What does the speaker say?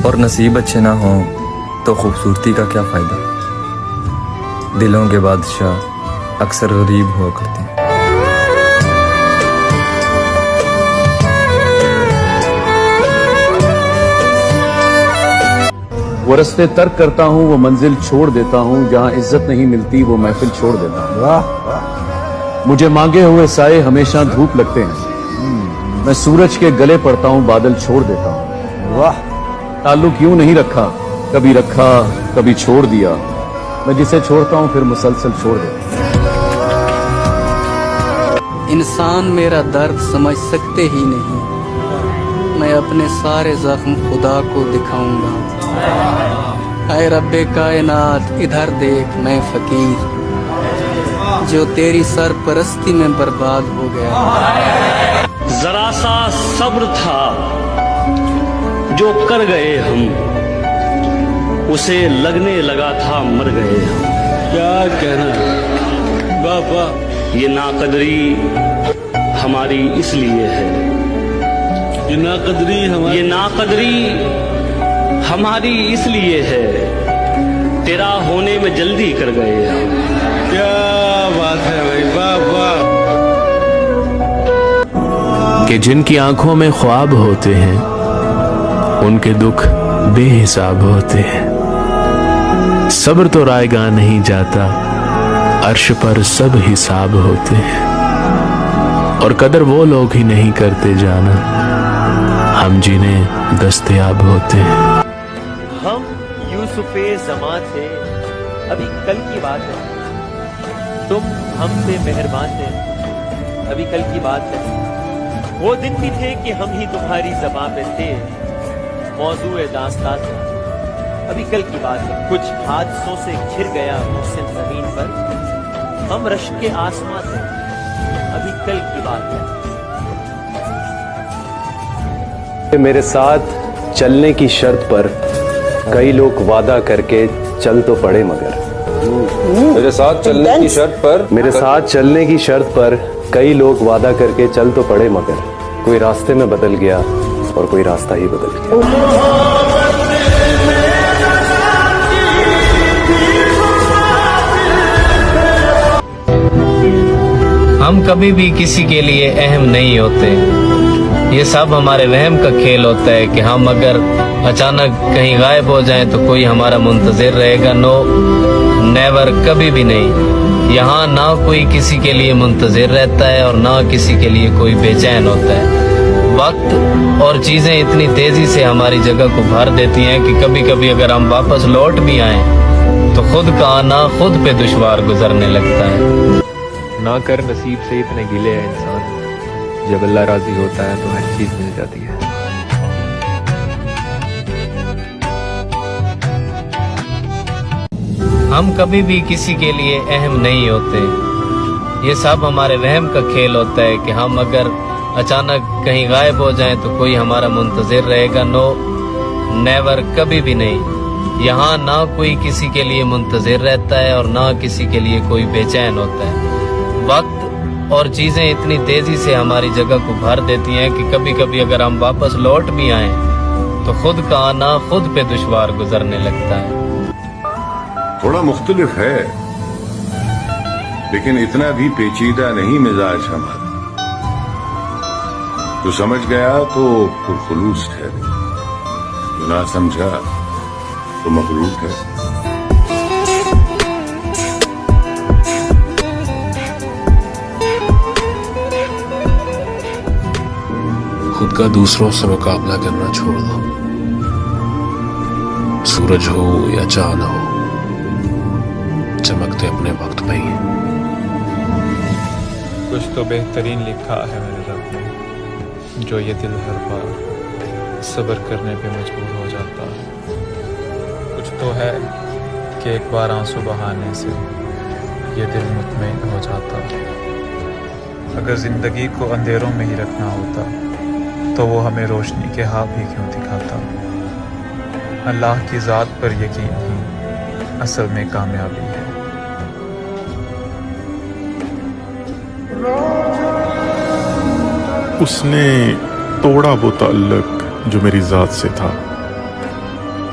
اور نصیب اچھے نہ ہوں تو خوبصورتی کا کیا فائدہ؟ دلوں کے بادشاہ اکثر غریب ہوا کرتے ہیں۔ وہ رستے ترک کرتا ہوں، وہ منزل چھوڑ دیتا ہوں، جہاں عزت نہیں ملتی وہ محفل چھوڑ دیتا ہوں۔ مجھے مانگے ہوئے سائے ہمیشہ دھوپ لگتے ہیں، میں سورج کے گلے پڑتا ہوں، بادل چھوڑ دیتا ہوں۔ تعلق یوں نہیں رکھا، کبھی چھوڑ دیا، میں جسے چھوڑتا ہوں پھر مسلسل چھوڑ دیتا ہوں۔ انسان میرا درد سمجھ سکتے ہی نہیں، میں اپنے سارے زخم خدا کو دکھاؤں گا۔ اے رب کائنات ادھر دیکھ، میں فقیر جو تیری سرپرستی میں برباد ہو گیا۔ ذرا سا صبر تھا جو کر گئے ہم، اسے لگنے لگا تھا مر گئے ہم۔ کیا کہنا بابا، یہ ناقدری ہماری اس لیے ہے، یہ ناقدری ہماری اس لیے ہے، تیرا ہونے میں جلدی کر گئے ہم۔ کیا بات ہے بھائی، بابا۔ کہ جن کی آنکھوں میں خواب ہوتے ہیں ان کے دکھ بے حساب ہوتے ہیں۔ صبر تو رائے گاہ نہیں جاتا، عرش پر سب حساب ہوتے ہیں، اور قدر وہ لوگ ہی نہیں کرتے جانا، ہم جنہیں دستیاب ہوتے ہیں۔ ہم یوسف زمان تھے، ابھی کل کی بات ہے، تم ہم پہ مہربان تھے، ابھی کل کی بات ہے۔ وہ دن بھی تھے کہ ہم ہی تمہاری زبان پہ تھے، موضوع داستان تھا، ابھی کل کی بات ہے۔ کچھ حادثوں سے گھر گیا محسن زمین پر، ہم رشک کے آسمان تھے، ابھی کل کی بات ہے۔ میرے ساتھ چلنے کی شرط پر کئی لوگ وعدہ کر کے چل تو پڑے، مگر میرے ساتھ چلنے کی شرط پر کئی لوگ وعدہ کر کے چل تو پڑے، مگر کوئی راستے میں بدل گیا اور کوئی راستہ ہی بدل گیا۔ ہم کبھی بھی کسی کے لیے اہم نہیں ہوتے، یہ سب ہمارے وہم کا کھیل ہوتا ہے کہ ہم اگر اچانک کہیں غائب ہو جائیں تو کوئی ہمارا منتظر رہے گا۔ نو نیور، کبھی بھی نہیں۔ یہاں نہ کوئی کسی کے لیے منتظر رہتا ہے اور نہ کسی کے لیے کوئی بے چین ہوتا ہے۔ وقت اور چیزیں اتنی تیزی سے ہماری جگہ کو بھر دیتی ہیں کہ کبھی کبھی اگر ہم واپس لوٹ بھی آئیں تو خود کا آنا خود پہ دشوار گزرنے لگتا ہے۔ نہ کر نصیب سے اتنے گلے ہے انسان، جب اللہ راضی ہوتا ہے تو ہر چیز مل جاتی ہے۔ ہم کبھی بھی کسی کے لیے اہم نہیں ہوتے، یہ سب ہمارے وہم کا کھیل ہوتا ہے کہ ہم اگر اچانک کہیں غائب ہو جائیں تو کوئی ہمارا منتظر رہے گا۔ نو نیور، کبھی بھی نہیں۔ یہاں نہ کوئی کسی کے لیے منتظر رہتا ہے اور نہ کسی کے لیے کوئی بے چین ہوتا ہے۔ وقت اور چیزیں اتنی تیزی سے ہماری جگہ کو بھر دیتی ہیں کہ کبھی کبھی اگر ہم واپس لوٹ بھی آئیں تو خود کا آنا خود پہ دشوار گزرنے لگتا ہے۔ تھوڑا مختلف ہے لیکن اتنا بھی پیچیدہ نہیں مزاج ہمارا، جو سمجھ گیا تو پرخلوص ٹھہرے، جو نہ سمجھا تو مغرور ہے۔ خود کا دوسروں سے مقابلہ کرنا چھوڑ دو، سورج ہو یا چاند ہو، چمکتے اپنے وقت پہ ہی۔ کچھ تو بہترین لکھا ہے میرے رب نے، جو یہ دل ہر بار صبر کرنے پہ مجبور ہو جاتا ہے۔ کچھ تو ہے کہ ایک بار آنسو بہانے سے یہ دل مطمئن ہو جاتا ہے۔ اگر زندگی کو اندھیروں میں ہی رکھنا ہوتا تو وہ ہمیں روشنی کے ہاں بھی کیوں دکھاتا۔ اللہ کی ذات پر یقین ہی اصل میں کامیابی ہے۔ اس نے توڑا وہ تعلق جو میری ذات سے تھا،